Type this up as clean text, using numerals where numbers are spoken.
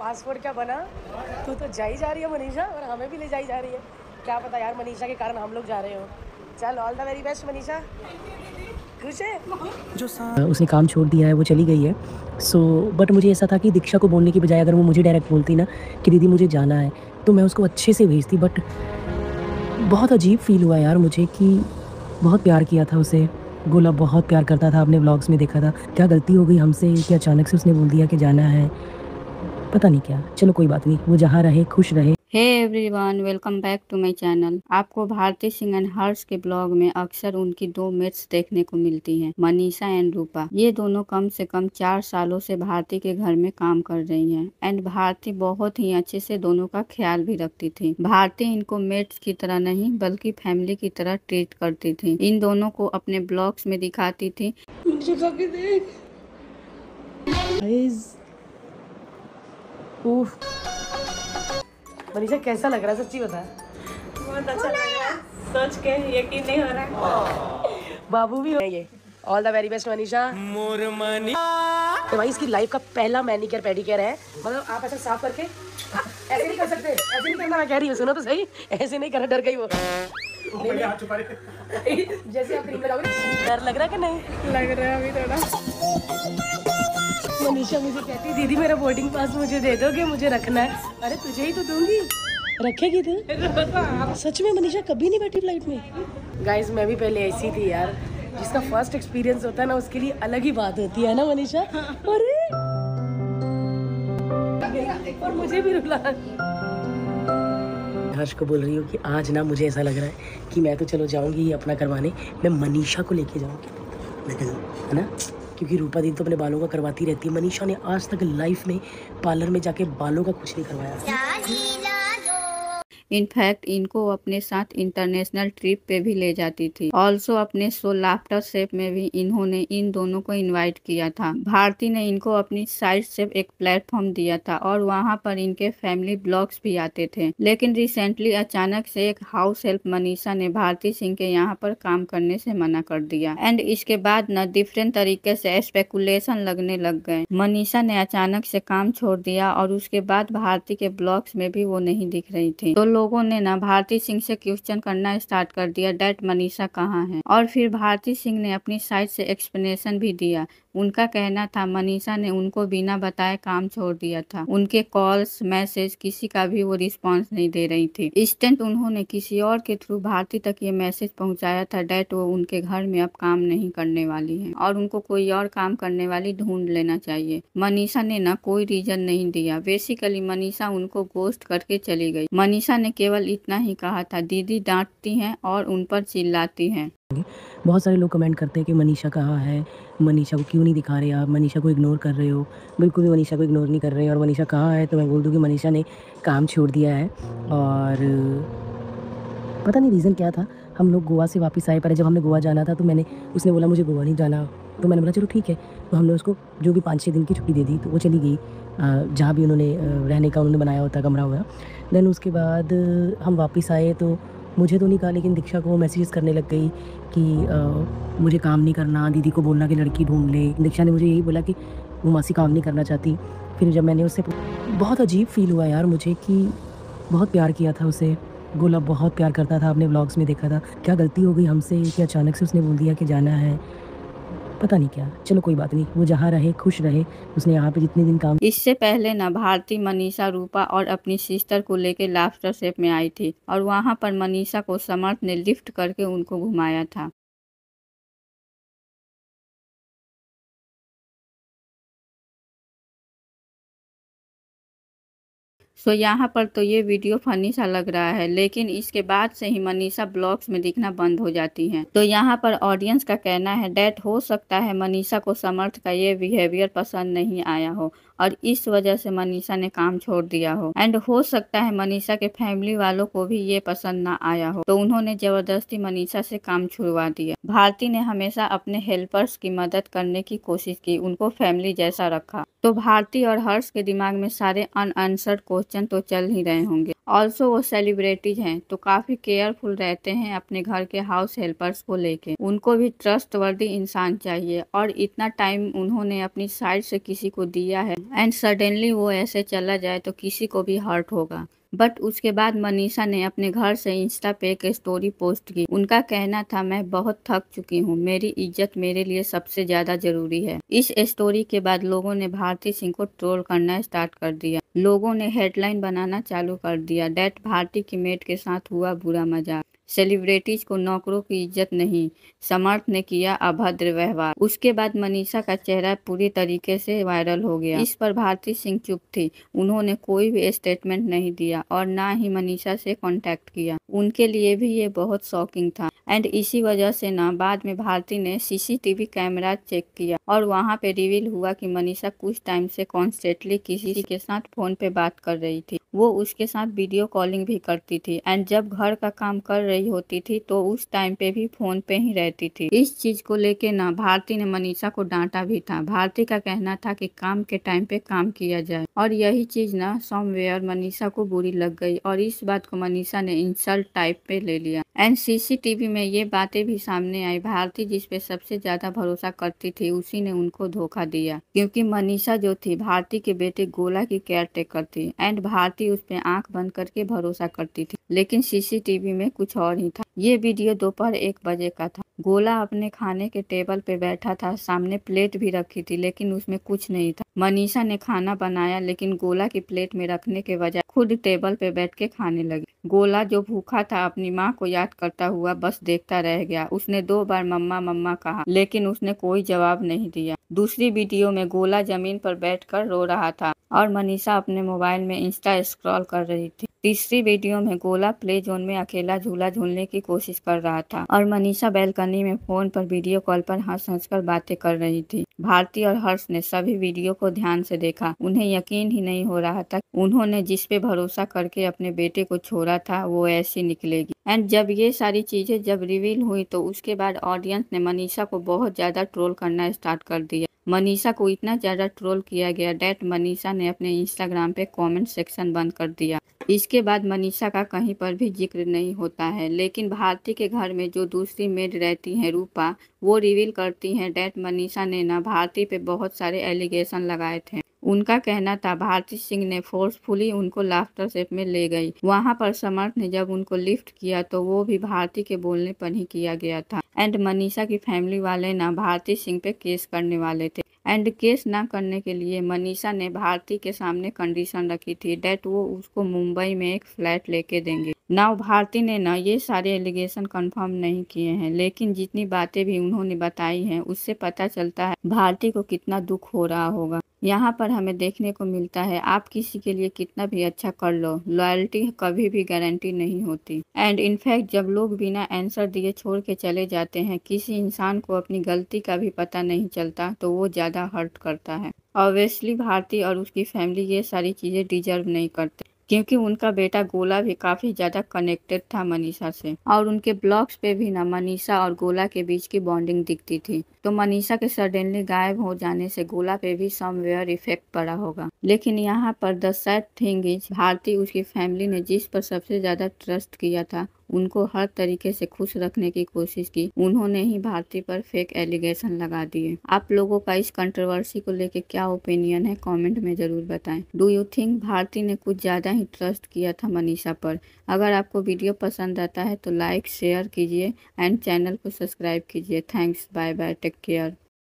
Passport क्या बना? तू तो जा ही जा रही है मनीषा, और हमें भी ले जाई जा रही है। क्या पता यार, मनीषा के कारण हम लोग जा रहे हो। चल, all the very best Manisha. खुश है? उसने काम छोड़ दिया है, वो चली गई है। बट मुझे ऐसा था कि दीक्षा को बोलने की बजाय अगर वो मुझे डायरेक्ट बोलती ना कि दीदी मुझे जाना है, तो मैं उसको अच्छे से भेजती। बट बहुत अजीब फील हुआ यार मुझे कि बहुत प्यार किया था उसे। गोला बहुत प्यार करता था, आपने व्लॉग्स में देखा था। क्या गलती हो गई हमसे कि अचानक से उसने बोल दिया कि जाना है? पता नहीं क्या। चलो कोई बात नहीं, वो जहाँ रहे खुश रहे। Hey everyone, welcome back to my channel. आपको भारती सिंह एंड हर्ष के ब्लॉग में अक्सर उनकी दो मेट्स देखने को मिलती हैं, मनीषा एंड रूपा। ये दोनों कम से कम 4 सालों से भारती के घर में काम कर रही हैं एंड भारती बहुत ही अच्छे से दोनों का ख्याल भी रखती थी। भारती इनको मेट्स की तरह नहीं बल्कि फैमिली की तरह ट्रीट करती थी। इन दोनों को अपने ब्लॉग्स में दिखाती थी। मनीषा कैसा लग रहा है, सच्ची बता। बहुत अच्छा लग रहा है, सोच के यकीन नहीं हो रहा है। बाबू भी हो ये। All the very best Manisha. तो भाई, इसकी लाइफ का पहला मैनिक्योर पेडिक्योर है। मतलब आप ऐसे साफ करके ऐसे नहीं कर सकते, ऐसे नहीं करना। मैं कह रही हूँ, सुनो तो सही, ऐसे नहीं करना। डर गई वो। जैसे आप क्रीम लगाओगे, डर लग रहा है कि नहीं लग रहा है अभी थोड़ा। मनीषा मुझे कहती, दीदी मेरा बोर्डिंग पास मुझे दे दोगे, मुझे रखना है। अरे तुझे ही तो दूंगी, रखेगी तू? सच में मनीषा कभी नहीं बैठी फ्लाइट में? गाइस, मैं भी पहले ऐसी थी यार। जिसका फर्स्ट एक्सपीरियंस होता है ना, उसके लिए अलग ही बात होती है ना मनीषा। अरे और मुझे भी रुला। हर्ष को बोल रही हूँ कि आज ना मुझे ऐसा लग रहा है कि मैं तो चलो जाऊंगी अपना करवाने, मैं मनीषा को लेके जाऊंगी, लेके जाऊँ, है ना? क्योंकि रूपा दी तो अपने बालों का करवाती रहती है। मनीषा ने आज तक लाइफ में पार्लर में जाके बालों का कुछ नहीं करवाया। इनफैक्ट इनको अपने साथ इंटरनेशनल ट्रिप पे भी ले जाती थी। ऑल्सो अपने शो लाफ्टर शेफ में भी इन्होंने इन दोनों को इनवाइट किया था। भारती ने इनको अपनी साइड से एक प्लेटफॉर्म दिया था और वहां पर इनके फैमिली ब्लॉग्स भी आते थे। लेकिन रिसेंटली अचानक से एक हाउस हेल्प मनीषा ने भारती सिंह के यहाँ पर काम करने से मना कर दिया एंड इसके बाद न डिफरेंट तरीके से स्पेकुलेशन लगने लग गए। मनीषा ने अचानक से काम छोड़ दिया और उसके बाद भारती के ब्लॉग्स में भी वो नहीं दिख रही थी। तो लोगों ने ना भारती सिंह से क्वेश्चन करना स्टार्ट कर दिया, डैट मनीषा कहाँ है? और फिर भारती सिंह ने अपनी साइड से एक्सप्लेनेशन भी दिया। उनका कहना था मनीषा ने उनको बिना बताए काम छोड़ दिया था। उनके कॉल्स मैसेज किसी का भी वो रिस्पांस नहीं दे रही थी। इंस्टेंट उन्होंने किसी और के थ्रू भारती तक ये मैसेज पहुंचाया था, डैट वो उनके घर में अब काम नहीं करने वाली है और उनको कोई और काम करने वाली ढूंढ लेना चाहिए। मनीषा ने ना कोई रीजन नहीं दिया। बेसिकली मनीषा उनको गोस्ट करके चली गई। मनीषा ने केवल इतना ही कहा था, दीदी डांटती हैं और उन पर चिल्लाती हैं। बहुत सारे लोग कमेंट करते हैं कि मनीषा कहाँ है, मनीषा को क्यों नहीं दिखा रहे आप, मनीषा को इग्नोर कर रहे हो। बिल्कुल भी मनीषा को इग्नोर नहीं कर रहे हैं। और मनीषा कहाँ है तो मैं बोल दूँ कि मनीषा ने काम छोड़ दिया है और पता नहीं रीज़न क्या था। हम लोग गोवा से वापस आए, पर जब हमने गोवा जाना था तो उसने बोला मुझे गोवा नहीं जाना, तो मैंने बोला चलो ठीक है। तो हमने उसको जो भी 5-6 दिन की छुट्टी दे दी, तो वो चली गई जहाँ भी उन्होंने रहने का उन्होंने बनाया होता कमरा हुआ। देन उसके बाद हम वापस आए तो मुझे तो नहीं कहा, लेकिन दीक्षा को मैसेज करने लग गई कि मुझे काम नहीं करना, दीदी को बोलना कि लड़की ढूंढ ले। दीक्षा ने मुझे यही बोला कि वो मासी काम नहीं करना चाहती। फिर जब मैंने उससे बहुत अजीब फील हुआ यार मुझे कि बहुत प्यार किया था उसे। गोला बहुत प्यार करता था, आपने व्लॉग्स में देखा था। क्या गलती हो गई हमसे कि अचानक से उसने बोल दिया कि जाना है? पता नहीं क्या। चलो कोई बात नहीं, वो जहाँ रहे खुश रहे। उसने यहाँ पे जितने दिन काम। इससे पहले ना भारती, मनीषा, रूपा और अपनी सिस्टर को लेकर लाफ्टर शेफ में आई थी और वहां पर मनीषा को समर्थ ने लिफ्ट करके उनको घुमाया था। सो यहाँ पर तो ये वीडियो फनी सा लग रहा है, लेकिन इसके बाद से ही मनीषा ब्लॉग्स में दिखना बंद हो जाती हैं। तो यहाँ पर ऑडियंस का कहना है डैट हो सकता है मनीषा को समर्थ का ये बिहेवियर पसंद नहीं आया हो और इस वजह से मनीषा ने काम छोड़ दिया हो एंड हो सकता है मनीषा के फैमिली वालों को भी ये पसंद ना आया हो, तो उन्होंने जबरदस्ती मनीषा से काम छुड़वा दिया। भारती ने हमेशा अपने हेल्पर्स की मदद करने की कोशिश की, उनको फैमिली जैसा रखा। तो भारती और हर्ष के दिमाग में सारे अनआंसर्ड क्वेश्चन तो चल ही रहे होंगे। ऑल्सो वो सेलिब्रिटीज हैं तो काफी केयरफुल रहते हैं अपने घर के हाउस हेल्पर्स को लेके। उनको भी ट्रस्टवर्दी इंसान चाहिए और इतना टाइम उन्होंने अपनी साइड से किसी को दिया है एंड सडनली वो ऐसे चला जाए तो किसी को भी हर्ट होगा। बट उसके बाद मनीषा ने अपने घर से इंस्टा पे एक स्टोरी पोस्ट की। उनका कहना था, मैं बहुत थक चुकी हूँ, मेरी इज्जत मेरे लिए सबसे ज्यादा जरूरी है। इस स्टोरी के बाद लोगों ने भारती सिंह को ट्रोल करना स्टार्ट कर दिया। लोगों ने हेडलाइन बनाना चालू कर दिया, डेट भारती की मेट के साथ हुआ बुरा मजाक, सेलिब्रिटीज को नौकरों की इज्जत नहीं, समर्थ ने किया अभद्र व्यवहार। उसके बाद मनीषा का चेहरा पूरी तरीके से वायरल हो गया। इस पर भारती सिंह चुप थी, उन्होंने कोई भी स्टेटमेंट नहीं दिया और ना ही मनीषा से कांटेक्ट किया। उनके लिए भी ये बहुत शॉकिंग था एंड इसी वजह से ना बाद में भारती ने सीसीटीवी कैमरा चेक किया और वहां पे रिवील हुआ कि मनीषा कुछ टाइम से कॉन्स्टेंटली किसी के साथ फोन पे बात कर रही थी। वो उसके साथ वीडियो कॉलिंग भी करती थी एंड जब घर का काम कर रही होती थी तो उस टाइम पे भी फोन पे ही रहती थी। इस चीज को लेके ना भारती ने मनीषा को डांटा भी था। भारती का कहना था कि काम के टाइम पे काम किया जाए और यही चीज ना समवेयर मनीषा को बुरी लग गई और इस बात को मनीषा ने इंसल्ट टाइप पे ले लिया एंड सीसीटीवी में ये बातें भी सामने आई। भारती जिस पे सबसे ज्यादा भरोसा करती थी उसी ने उनको धोखा दिया, क्योंकि मनीषा जो थी भारती के बेटे गोला की केयर टेकर थी एंड भारती उस पे आंख बंद करके भरोसा करती थी, लेकिन सीसीटीवी में कुछ और ही था। ये वीडियो दोपहर 1 बजे का था। गोला अपने खाने के टेबल पे बैठा था, सामने प्लेट भी रखी थी लेकिन उसमें कुछ नहीं था। मनीषा ने खाना बनाया लेकिन गोला की प्लेट में रखने के बजाय खुद टेबल पे बैठ के खाने लगी। गोला जो भूखा था अपनी माँ को याद करता हुआ बस देखता रह गया। उसने 2 बार मम्मा मम्मा कहा लेकिन उसने कोई जवाब नहीं दिया। दूसरी वीडियो में गोला जमीन पर बैठकर रो रहा था और मनीषा अपने मोबाइल में इंस्टा स्क्रॉल कर रही थी। तीसरी वीडियो में गोला प्ले जोन में अकेला झूला झूलने की कोशिश कर रहा था और मनीषा बैल्कनी में फोन पर वीडियो कॉल पर हंस कर बातें कर रही थी। भारती और हर्ष ने सभी वीडियो को ध्यान से देखा। उन्हें यकीन ही नहीं हो रहा था उन्होंने जिस पे भरोसा करके अपने बेटे को छोड़ा था वो ऐसी निकलेगी। एंड जब ये सारी चीजें जब रिवील हुई तो उसके बाद ऑडियंस ने मनीषा को बहुत ज्यादा ट्रोल करना स्टार्ट कर दिया। मनीषा को इतना ज्यादा ट्रोल किया गया डेट मनीषा ने अपने इंस्टाग्राम पे कमेंट सेक्शन बंद कर दिया। इसके बाद मनीषा का कहीं पर भी जिक्र नहीं होता है, लेकिन भारती के घर में जो दूसरी मेड रहती हैं रूपा, वो रिवील करती हैं डेट मनीषा ने ना भारती पे बहुत सारे एलिगेशन लगाए थे। उनका कहना था भारती सिंह ने फोर्सफुली उनको लाफ्टर शेफ में ले गई। वहां पर समर्थ ने जब उनको लिफ्ट किया तो वो भी भारती के बोलने पर ही किया गया था एंड मनीषा की फैमिली वाले ना भारती सिंह पे केस करने वाले थे एंड केस ना करने के लिए मनीषा ने भारती के सामने कंडीशन रखी थी डेट वो उसको मुंबई में एक फ्लैट लेके देंगे। नाउ भारती ने ना ये सारे एलिगेशन कंफर्म नहीं किए हैं, लेकिन जितनी बातें भी उन्होंने बताई हैं उससे पता चलता है भारती को कितना दुख हो रहा होगा। यहाँ पर हमें देखने को मिलता है आप किसी के लिए कितना भी अच्छा कर लो, लॉयल्टी कभी भी गारंटी नहीं होती एंड इनफैक्ट जब लोग बिना आंसर दिए छोड़ के चले जाते हैं, किसी इंसान को अपनी गलती का भी पता नहीं चलता तो वो ज्यादा हर्ट करता है। ऑब्वियसली भारती और उसकी फैमिली ये सारी चीजें डिजर्व नहीं करते, क्योंकि उनका बेटा गोला भी काफी ज्यादा कनेक्टेड था मनीषा से और उनके ब्लॉग्स पे भी ना मनीषा और गोला के बीच की बॉन्डिंग दिखती थी। तो मनीषा के सडनली गायब हो जाने से गोला पे भी समवेयर इफेक्ट पड़ा होगा। लेकिन यहाँ पर the sad thing is Bharti उसकी फैमिली ने जिस पर सबसे ज्यादा ट्रस्ट किया था उनको हर तरीके से खुश रखने की कोशिश की, उन्होंने ही भारती पर फेक एलिगेशन लगा दिए। आप लोगों का इस कंट्रोवर्सी को लेके क्या ओपिनियन है कमेंट में जरूर बताएं। डू यू थिंक भारती ने कुछ ज्यादा ही ट्रस्ट किया था मनीषा पर? अगर आपको वीडियो पसंद आता है तो लाइक शेयर कीजिए एंड चैनल को सब्सक्राइब कीजिए। Thanks, bye bye, take care.